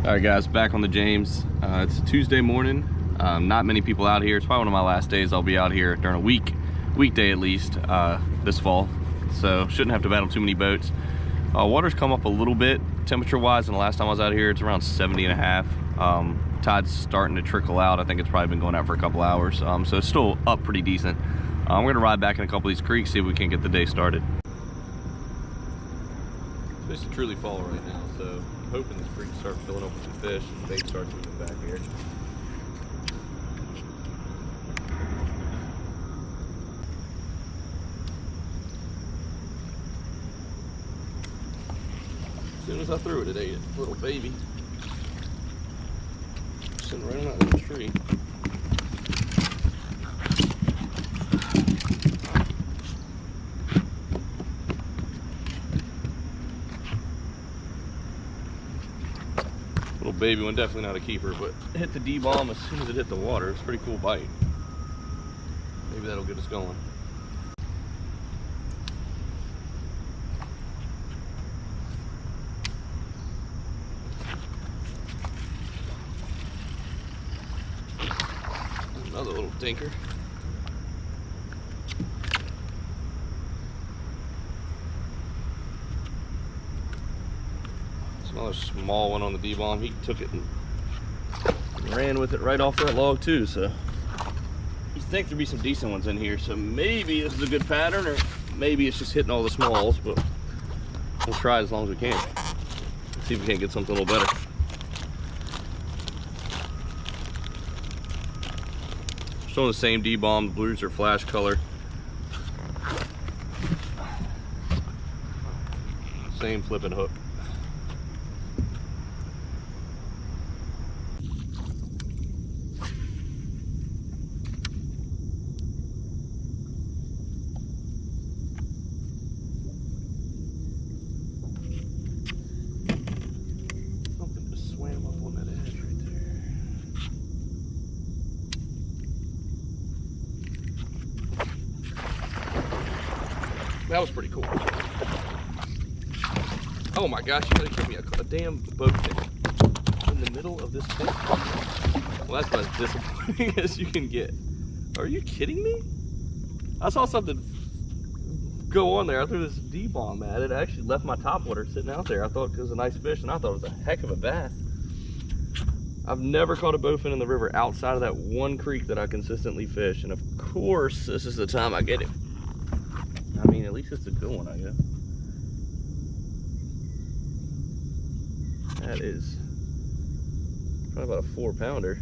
All right, guys, back on the James. It's a Tuesday morning. Not many people out here. It's probably one of my last days I'll be out here during a weekday at least, this fall. So shouldn't have to battle too many boats. Water's come up a little bit temperature-wise, and the last time I was out here, it's around 70 and a half. Tide's starting to trickle out. I think it's probably been going out for a couple hours. So it's still up pretty decent. We're gonna ride back in a couple of these creeks, see if we can get the day started. It's supposed to truly fall right now, so I'm hoping this creek starts filling up with some fish and the bait starts moving back here. As soon as I threw it, it ate it. Little baby. Sitting right on that little tree. Little baby one, definitely not a keeper, but hit the D-bomb as soon as it hit the water. It's a pretty cool bite. Maybe that'll get us going. Another little dinker. Another small one on the D-bomb. He took it and ran with it right off that log too, so you think there'd be some decent ones in here, so maybe this is a good pattern, or maybe it's just hitting all the smalls, but we'll try as long as we can. See if we can't get something a little better. Still the same D-bomb. The blues are flash color. Same flipping hook. Something just swam up on that edge right there. That was pretty cool. Oh my gosh, you gotta give me a damn bowfin in the middle of this thing. Well, that's about as disappointing as you can get. Are you kidding me? I saw something go on there. I threw this D-bomb at it. I actually left my topwater sitting out there. I thought it was a nice fish, and I thought it was a heck of a bass. I've never caught a bowfin in the river outside of that one creek that I consistently fish, and of course, this is the time I get it. I mean, at least it's a good one, I guess. That is probably about a 4-pounder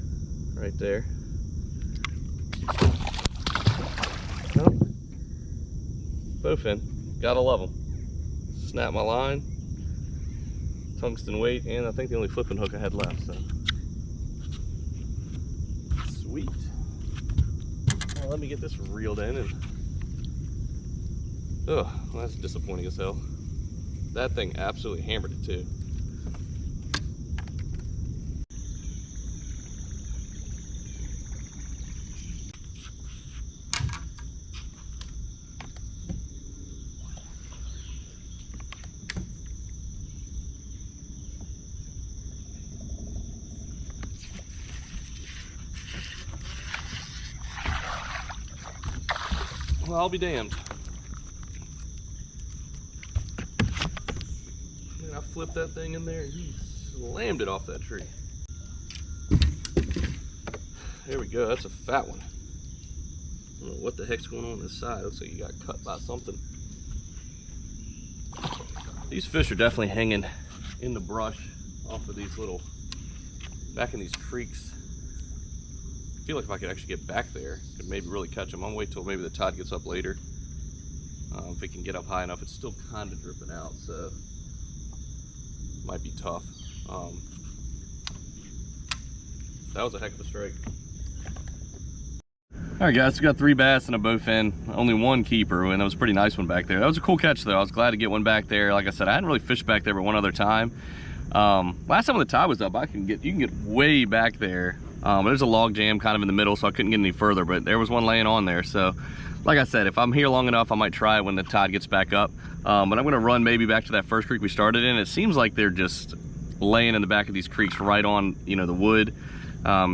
right there. Well, bowfin, gotta love them. Snap my line, tungsten weight, and I think the only flipping hook I had left. So sweet. Well, let me get this reeled in and. Oh, well, that's disappointing as hell. That thing absolutely hammered it too. Well, I'll be damned. Man, I flipped that thing in there and he slammed it off that tree. There we go, that's a fat one. I don't know what the heck's going on this side. Looks like you got cut by something. These fish are definitely hanging in the brush off of these little, back in these creeks. I feel like if I could actually get back there, I could maybe really catch them. I'm gonna wait till maybe the tide gets up later. If it can get up high enough, it's still kind of dripping out, so might be tough. That was a heck of a strike. All right, guys, we got 3 bass and a bowfin, only 1 keeper, and that was a pretty nice one back there. That was a cool catch, though. I was glad to get one back there. Like I said, I hadn't really fished back there but one other time. Last time when the tide was up, you can get way back there. There's a log jam kind of in the middle, so I couldn't get any further, but there was one laying on there. So like I said, if I'm here long enough, I might try it when the tide gets back up. But I'm gonna run maybe back to that first creek we started in. It seems like they're just laying in the back of these creeks right on, you know, the wood.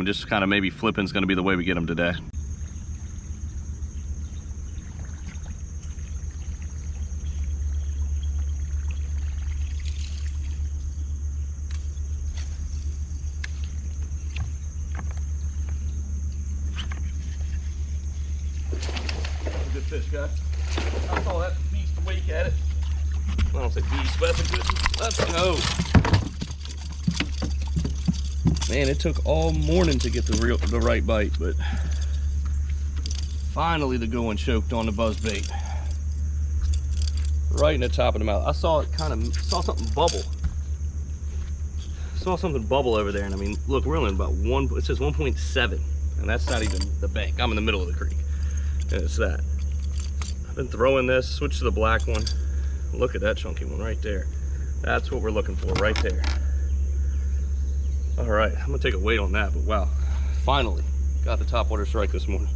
Just kind of maybe flipping is going to be the way we get them today. Good fish, guys. I saw that beast wake at it. I don't say beast, but that's a good. Let's go. Man, it took all morning to get the right bite, but finally the good one choked on the buzzbait. Right in the top of the mouth. I saw it saw something bubble. Saw something bubble over there, and I mean, look, we're only about it says 1.7, and that's not even the bank. I'm in the middle of the creek, and it's that. I've been throwing this, switch to the black one. Look at that chunky one right there. That's what we're looking for right there. All right, I'm gonna take a weight on that, but wow, finally got the topwater strike this morning.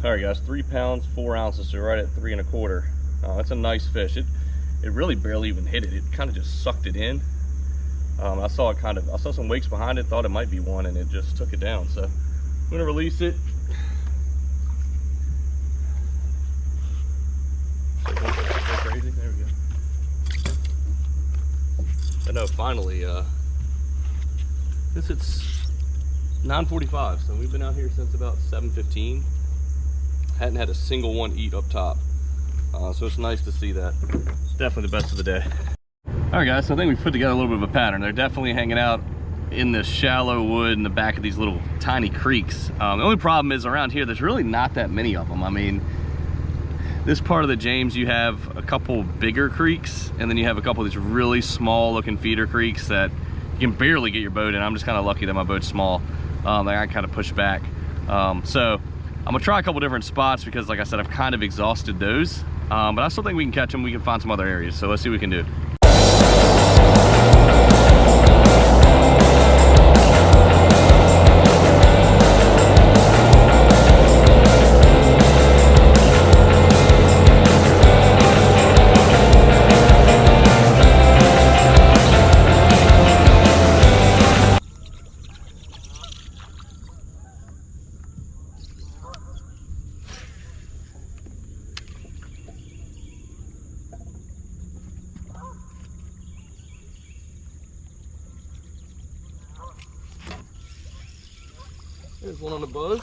All right, guys, 3 pounds, 4 ounces, so right at 3 1/4. That's a nice fish. It really barely even hit it. It kind of just sucked it in. I saw some wakes behind it, thought it might be one, and it just took it down. So I'm gonna release it. Crazy. There we go. I know, finally, it's 9:45, so we've been out here since about 7:15. Hadn't had a single one eat up top, so it's nice to see that. It's definitely the best of the day. All right, guys, so I think we've put together a little bit of a pattern. They're definitely hanging out in this shallow wood in the back of these little tiny creeks. The only problem is around here, there's really not that many of them. I mean, this part of the James, you have a couple bigger creeks, and then you have a couple of these really small looking feeder creeks that you can barely get your boat in. I'm just kind of lucky that my boat's small. I kind of push back. So I'm gonna try a couple different spots because, like I said, I've kind of exhausted those. But I still think we can catch them. We can find some other areas. So let's see what we can do. There's one on the buzz.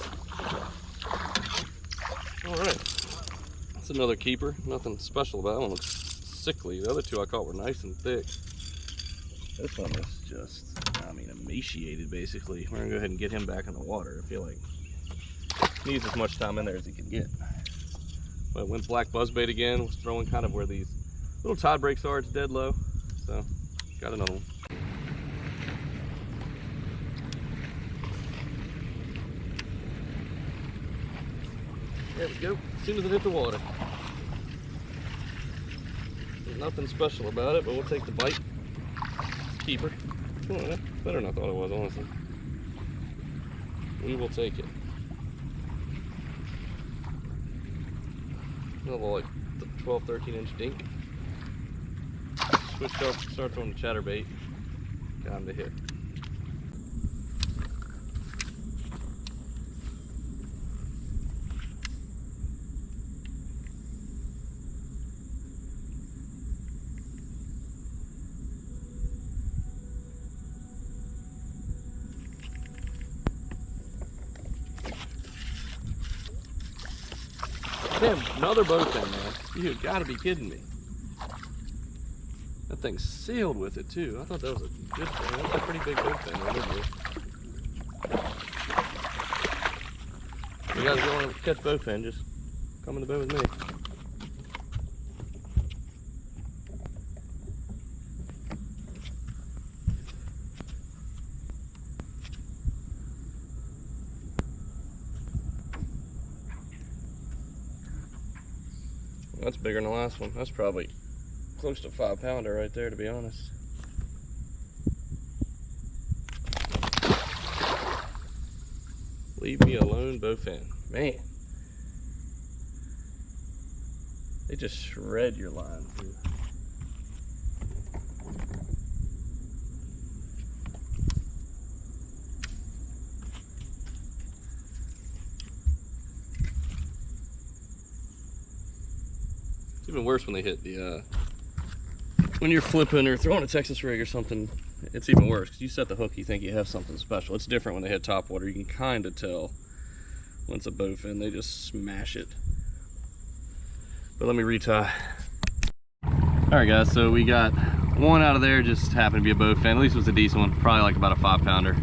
All right, that's another keeper. Nothing special about it. That one looks sickly. The other two I caught were nice and thick. This one is just, I mean, emaciated basically. We're gonna go ahead and get him back in the water. I feel like he needs as much time in there as he can get. But went black buzzbait again. Was throwing kind of where these little tide breaks are. It's dead low. So got another one. There we go, as soon as it hit the water. There's nothing special about it, but we'll take the bite. Keeper. Oh, that's better than I thought it was, honestly. We will take it. Level like 12, 13 inch dink. Switched up, start throwing the chatterbait. Got him to hit. Damn, another bowfin, man. You've got to be kidding me. That thing sailed with it too. I thought that was a good thing. That's a pretty big bowfin right over there. You guys want to catch bowfin, just come in the boat with me. That's bigger than the last one. That's probably close to 5 pounder right there, to be honest. Leave me alone, bowfin. Man, they just shred your line too. even worse when they hit the, when you're flipping or throwing a Texas rig or something, it's even worse. Because you set the hook, you think you have something special. It's different when they hit top water. You can kind of tell when it's a bowfin. They just smash it. But let me retie. All right, guys, so we got one out of there, just happened to be a bowfin. At least it was a decent one, probably like about a 5-pounder.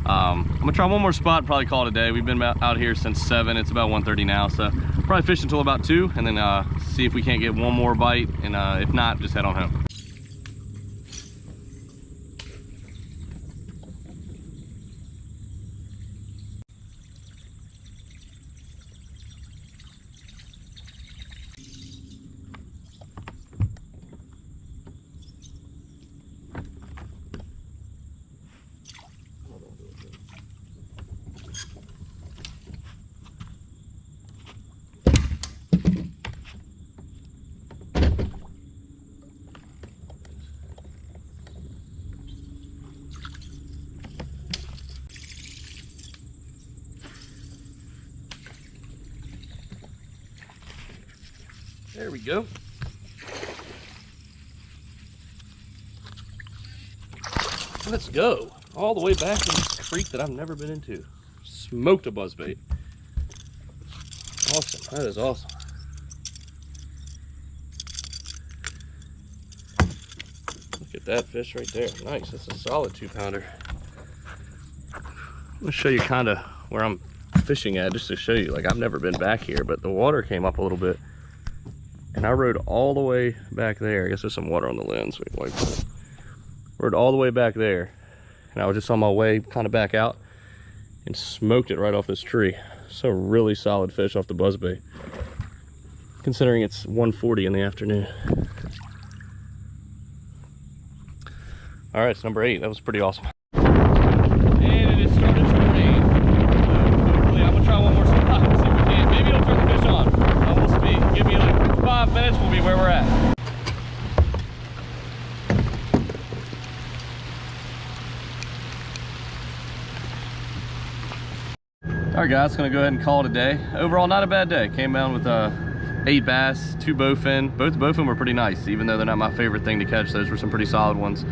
I'm gonna try one more spot, probably call it a day. We've been out here since 7, it's about 1:30 now, so probably fish until about 2, and then see if we can't get one more bite, and if not, just head on home. There we go. Let's go. All the way back in this creek that I've never been into. Smoked a buzzbait. Awesome. That is awesome. Look at that fish right there. Nice. That's a solid 2-pounder. I'm going to show you kind of where I'm fishing at, just to show you. Like, I've never been back here, but the water came up a little bit. And I rode all the way back there. I guess there's some water on the lens. We can wipe that. Rode all the way back there. And I was just on my way kind of back out and smoked it right off this tree. So really solid fish off the buzzbait, considering it's 1:40 in the afternoon. All right, it's number 8. That was pretty awesome. And it is starting to rain. Hopefully, I'm gonna try one more spot and see if we can. Maybe it'll turn the fish on. We'll see. Give me like 5 minutes, we'll be where we're at. All right, guys, gonna go ahead and call it a day. Overall, not a bad day. Came down with 8 bass, 2 bowfin. Both bowfin were pretty nice, even though they're not my favorite thing to catch. Those were some pretty solid ones.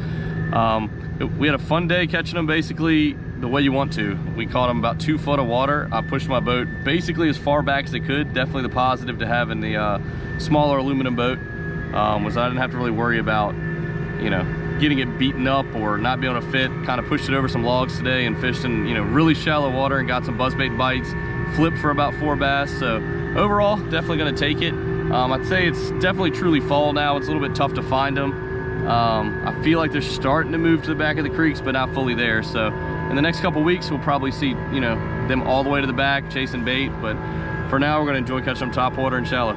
We had a fun day catching them basically the way you want to. We caught them about 2 foot of water. I pushed my boat basically as far back as it could. Definitely the positive to having the smaller aluminum boat was I didn't have to really worry about, you know, getting it beaten up or not being able to fit. Kind of pushed it over some logs today and fished in, you know, really shallow water and got some buzzbait bites. Flipped for about 4 bass. So overall, definitely gonna take it. I'd say it's definitely truly fall now. It's a little bit tough to find them. I feel like they're starting to move to the back of the creeks, but not fully there. So in the next couple weeks, we'll probably see, you know, them all the way to the back chasing bait. But for now, we're gonna enjoy catching them top water and shallow.